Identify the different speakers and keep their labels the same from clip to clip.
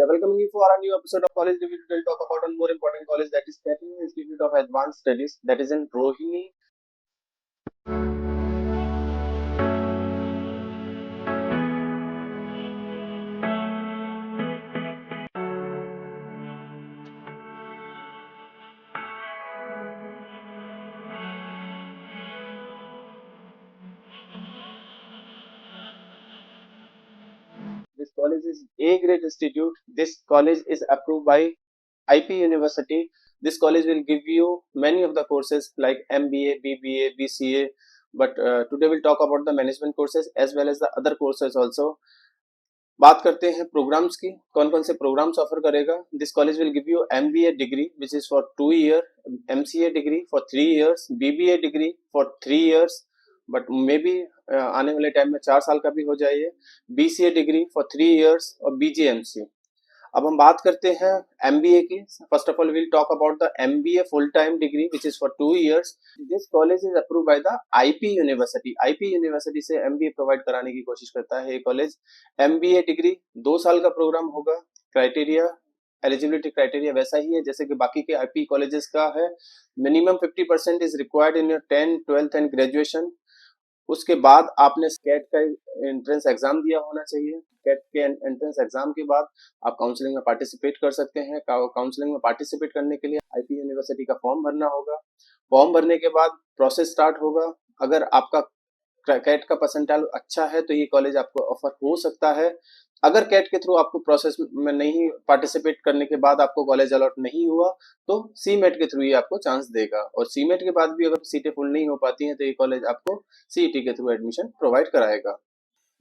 Speaker 1: welcoming you for a new episode of College Review. We'll talk about one more important college, that is Technical Institute of Advanced Studies, that is in Rohini. This college is A grade institute. This college is approved by IP University. This college will give you many of the courses like MBA, BBA, BCA. But today we'll talk about the management courses as well as the other courses also. बात करते हैं programmes की, कौन कौन से programmes offer करेगा. This college will give you MBA degree which is for 2 year, MCA degree for 3 years, BBA degree for 3 years, but may be आने वाले टाइम में 4 साल का भी हो जाए. BCA डिग्री फॉर 3 ईयर्स और BGMC. अब हम बात करते हैं MBA की. First of all will talk about the MBA full time degree which is for 2 years. This college is approve by the IP university. IP university से MBA provide कराने की कोशिश करता है ये कॉलेज. MBA डिग्री 2 साल का प्रोग्राम होगा. क्राइटेरिया, एलिजिबिलिटी क्राइटेरिया वैसा ही है जैसे कि बाकी के IP कॉलेजेस का है. Minimum 50% is required in your 10th, 12th and graduation. उसके बाद आपने कैट का एंट्रेंस एग्जाम दिया होना चाहिए. कैट के एंट्रेंस एग्जाम के बाद आप काउंसलिंग में पार्टिसिपेट कर सकते हैं. काउंसलिंग में पार्टिसिपेट करने के लिए IP यूनिवर्सिटी का फॉर्म भरना होगा. फॉर्म भरने के बाद प्रोसेस स्टार्ट होगा. अगर आपका कैट का परसेंटाइल अच्छा है तो ये कॉलेज आपको ऑफर हो सकता है. अगर कैट के थ्रू आपको प्रोसेस में नहीं पार्टिसिपेट करने के बाद आपको कॉलेज अलॉट नहीं हुआ तो CMET के थ्रू ये आपको चांस देगा. और CMET के बाद भी अगर सीटें फुल नहीं हो पाती हैं तो ये कॉलेज आपको CET के थ्रू एडमिशन प्रोवाइड कराएगा.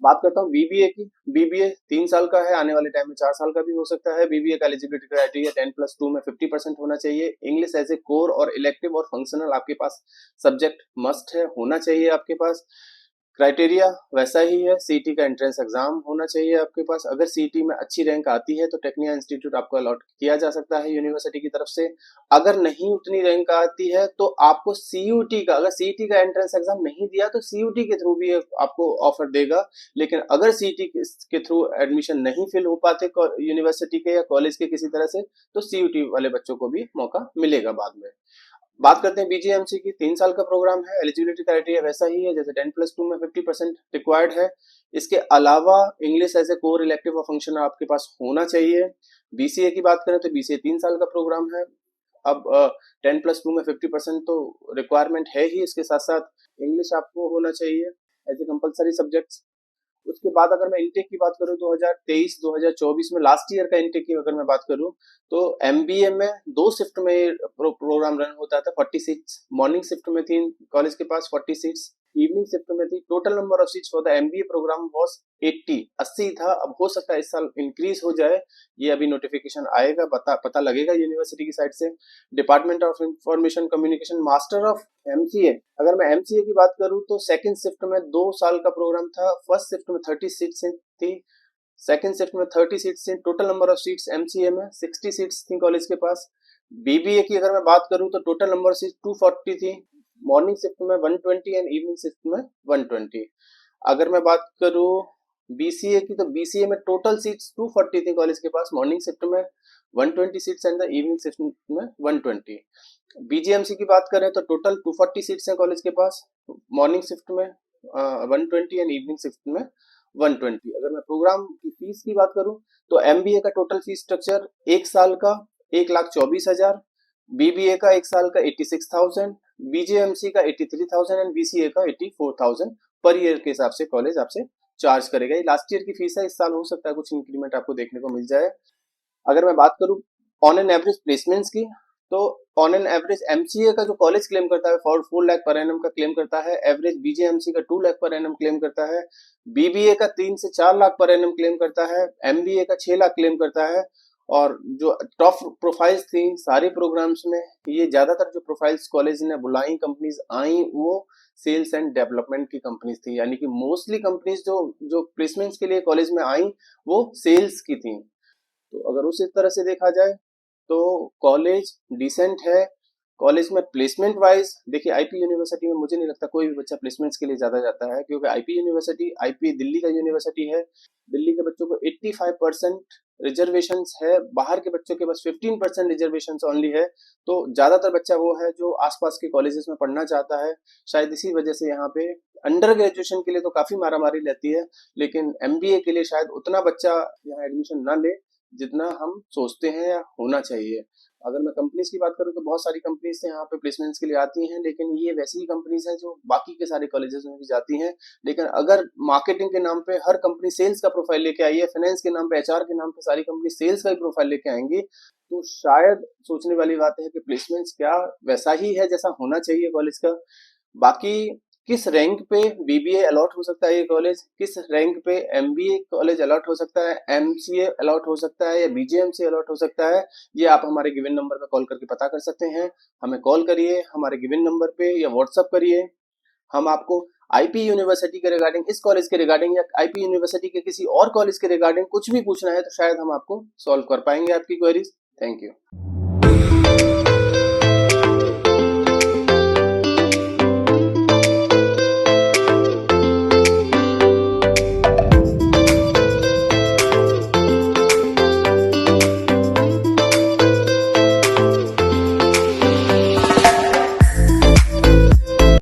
Speaker 1: बात करता हूँ BBA की. BBA 3 साल का है, आने वाले टाइम में 4 साल का भी हो सकता है. BBA का एलिजिबिलिटी क्राइटेरिया 10+2 में 50% होना चाहिए. इंग्लिश एज ए कोर और इलेक्टिव और फंक्शनल आपके पास सब्जेक्ट मस्ट है, होना चाहिए आपके पास. क्राइटेरिया वैसा ही है. CET का एंट्रेंस एग्जाम होना चाहिए आपके पास. अगर CET में अच्छी रैंक आती है तो टेक्निकल इंस्टीट्यूट आपको अलॉट किया जा सकता है यूनिवर्सिटी की तरफ से. अगर नहीं उतनी रैंक आती है तो आपको CUT का, अगर CET का एंट्रेंस एग्जाम नहीं दिया तो CUT के थ्रू भी आपको ऑफर देगा. लेकिन अगर CET के थ्रू एडमिशन नहीं फिल हो पाते यूनिवर्सिटी के या कॉलेज के किसी तरह से तो CUT वाले बच्चों को भी मौका मिलेगा बाद में. बात करते हैं BGMC की. 3 साल का प्रोग्राम है. एलिजिबिलिटी क्राइटेरिया वैसा ही है जैसे 10+2 में 50% रिक्वायर्ड है. इसके अलावा English as a core, elective और फंक्शन आपके पास होना चाहिए. BCA की बात करें तो BCA 3 साल का प्रोग्राम है. अब 10+2 में 50% तो रिक्वायरमेंट है ही. इसके साथ साथ इंग्लिश आपको होना चाहिए एज ए कंपल्सरी सब्जेक्ट. उसके बाद अगर मैं इनटेक की बात करूं 2023-2024 में लास्ट ईयर का इनटेक की अगर मैं बात करूं तो MBA में 2 शिफ्ट में प्रोग्राम रन होता था. 40 सीट्स मॉर्निंग शिफ्ट में थी कॉलेज के पास, 40 सीट्स इवनिंग शिफ्ट में थी. Total number of seats for the MBA programme was 80 था. अब हो सकता है इस साल इंक्रीज हो जाए. ये अभी नोटिफिकेशन आएगा, पता लगेगा यूनिवर्सिटी की साइड से. Department of information communication master of MCA. अगर मैं MCA की बात करूं तो सेकंड शिफ्ट में 2 साल का प्रोग्राम था. फर्स्ट शिफ्ट में 30 सीट्स थी, सेकंड शिफ्ट में 30 सीट्स थी. Total number of seats MCA में 60 सीट्स थी कॉलेज के पास. BBA की अगर मैं बात करूं तो टोटल नंबर सीट 240 थी. मॉर्निंग शिफ्ट में 120 एंड इवनिंग शिफ्ट में 120. अगर मैं बात करूं BCA की तो BCA में टोटल सीट्स 240 थी कॉलेज के पास. मॉर्निंग शिफ्ट में 120 seats and the evening shift में 120. BGMC की बात करें तो टोटल 240 सीट्स हैं कॉलेज के पास. मॉर्निंग शिफ्ट में 120 एंड इवनिंग शिफ्ट में 120. अगर मैं प्रोग्राम की फीस की बात करूं तो MBA का टोटल फीस स्ट्रक्चर 1 साल का 1,24,000, BBA का 1 साल का 86,000, BGMC का 83,000 एंड BCA का 84,000 पर ईयर के हिसाब से कॉलेज आपसे चार्ज करेगा. ये लास्ट ईयर की फीस है. इस साल हो सकता है कुछ इंक्रीमेंट आपको देखने को मिल जाए. अगर मैं बात करूं ऑन एन एवरेज प्लेसमेंट्स की तो ऑन एन एवरेज MCA का जो कॉलेज क्लेम करता है 4 लाख पर एनम का क्लेम करता है. एवरेज BGMC का 2 लाख पर एनम क्लेम करता है. BBA का 3 से 4 लाख पर एनम क्लेम करता है. MBA का 6 लाख क्लेम करता है. और जो टॉप प्रोफाइल्स थी सारे प्रोग्राम्स में, ये ज्यादातर जो प्रोफाइल्स कॉलेज ने बुलाई कंपनीज आई वो सेल्स एंड डेवलपमेंट की कंपनीज थी. यानी कि मोस्टली कंपनीज जो प्लेसमेंट्स के लिए कॉलेज में आई वो सेल्स की थी. तो अगर उस तरह से देखा जाए तो कॉलेज डिसेंट है. कॉलेज में प्लेसमेंट वाइज देखिए IP यूनिवर्सिटी में मुझे नहीं लगता कोई भी बच्चा प्लेसमेंट्स के लिए ज्यादा जाता है, क्योंकि IP यूनिवर्सिटी, IP दिल्ली का यूनिवर्सिटी है. दिल्ली के बच्चों को 85% रिजर्वेशंस है, बाहर के बच्चों के बस 15% रिजर्वेशंस ओनली है। तो ज्यादातर बच्चा वो है जो आसपास के कॉलेजेस में पढ़ना चाहता है। शायद इसी वजह से यहाँ पे अंडर ग्रेजुएशन के लिए तो काफी मारामारी रहती है, लेकिन एमबीए के लिए शायद उतना बच्चा यहाँ एडमिशन ना ले जितना हम सोचते हैं या होना चाहिए। अगर मैं कंपनीज की बात करूँ तो बहुत सारी कंपनीज यहाँ पे प्लेसमेंट्स के लिए आती हैं, लेकिन ये वैसी ही कंपनीज हैं जो बाकी के सारे कॉलेजेस में भी जाती हैं। लेकिन अगर मार्केटिंग के नाम पे हर कंपनी सेल्स का प्रोफाइल लेके आई है, फाइनेंस के नाम पे, एचआर के नाम पे सारी कंपनी सेल्स का ही प्रोफाइल लेके आएंगी, तो शायद सोचने वाली बात है कि प्लेसमेंट्स क्या वैसा ही है जैसा होना चाहिए कॉलेज का। बाकी किस रैंक पे बीबीए अलॉट हो सकता है ये कॉलेज, किस रैंक पे एमबीए कॉलेज अलॉट हो सकता है, एमसीए अलॉट हो सकता है या बीजेएमसी अलॉट हो सकता है, ये आप हमारे गिवन नंबर पे कॉल करके पता कर सकते हैं। हमें कॉल करिए हमारे गिवन नंबर पे या व्हाट्सअप करिए। हम आपको आईपी यूनिवर्सिटी के रिगार्डिंग, इस कॉलेज के रिगार्डिंग या आईपी यूनिवर्सिटी के किसी और कॉलेज के रिगार्डिंग कुछ भी पूछना है तो शायद हम आपको सॉल्व कर पाएंगे आपकी क्वेरीज। Thank you.